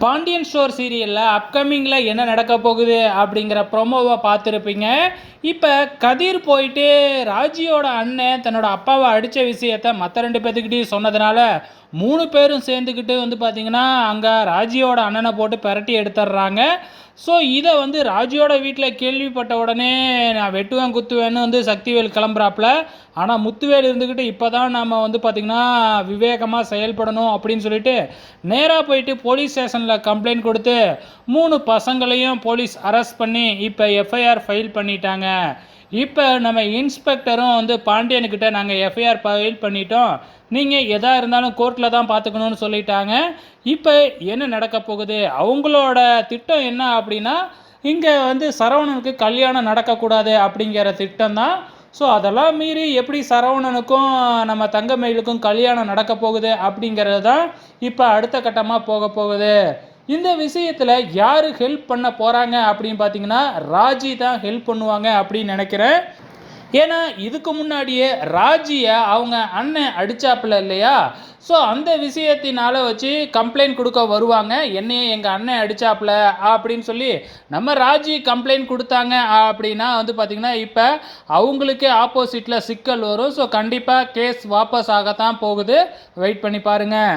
Pandian store சீரியலில் அப்கமிங்கில் என்ன நடக்க போகுது அப்படிங்கிற ப்ரொமோவை பார்த்துருப்பீங்க. இப்போ கதிர் போயிட்டு ராஜியோட அண்ணன் தன்னோட அப்பாவை அடித்த விஷயத்த மற்ற 2 பேர்த்துக்கிட்டையும் சொன்னதுனால 3 பேரும் சேர்ந்துக்கிட்டு பார்த்தீங்கன்னா அங்கே ராஜியோட அண்ணனை போட்டு பெரட்டி எடுத்துடுறாங்க. ஸோ இதை ராஜியோட வீட்டில் கேள்விப்பட்ட உடனே நான் வெட்டுவேன் குத்துவேன்னு சக்திவேல் கிளம்புறாப்புல. ஆனால் முத்துவேல் இருந்துக்கிட்டு இப்போ தான் நம்ம பார்த்திங்கன்னா விவேகமாக செயல்படணும் அப்படின்னு சொல்லிட்டு நேராக போயிட்டு போலீஸ் ஸ்டேஷனில் கம்ப்ளைண்ட் கொடுத்து 3 பசங்களையும் போலீஸ் அரெஸ்ட் பண்ணி இப்போ எஃப்ஐஆர் ஃபைல் பண்ணிட்டாங்க. இப்போ நம்ம இன்ஸ்பெக்டரும் பாண்டியனுக்கிட்ட நாங்கள் எஃப்ஐஆர் ஃபைல் பண்ணிட்டோம், நீங்கள் எதாக இருந்தாலும் கோர்ட்டில் தான் பார்த்துக்கணும்னு சொல்லிட்டாங்க. இப்போ என்ன நடக்க போகுது, அவங்களோட திட்டம் என்ன அப்படின்னா இங்கே சரவணனுக்கு கல்யாணம் நடக்கக்கூடாது அப்படிங்கிற திட்டம் தான். ஸோ அதெல்லாம் மீறி எப்படி சரவணனுக்கும் நம்ம தங்கமயிலுக்கும் கல்யாணம் நடக்க போகுது அப்படிங்கிறது தான் இப்போ அடுத்த கட்டமாக போக போகுது. இந்த விஷயத்தில் யார் ஹெல்ப் பண்ண போகிறாங்க அப்படின்னு பார்த்தீங்கன்னா ராஜி தான் ஹெல்ப் பண்ணுவாங்க அப்படின்னு நினைக்கிறேன். ஏன்னா இதுக்கு முன்னாடியே ராஜியை அவங்க அண்ணன் அடித்தாப்புல இல்லையா, ஸோ அந்த விஷயத்தினால வச்சு கம்ப்ளைண்ட் கொடுக்க வருவாங்க. என்னையே எங்கள் அண்ணன் அடித்தாப்புல அப்படின்னு சொல்லி நம்ம ராஜி கம்ப்ளைண்ட் கொடுத்தாங்க அப்படின்னா பார்த்திங்கன்னா இப்போ அவங்களுக்கே ஆப்போசிட்டில் சிக்கல் வரும். ஸோ கண்டிப்பாக கேஸ் வாபஸ் ஆகத்தான் போகுது. வெயிட் பண்ணி பாருங்கள்.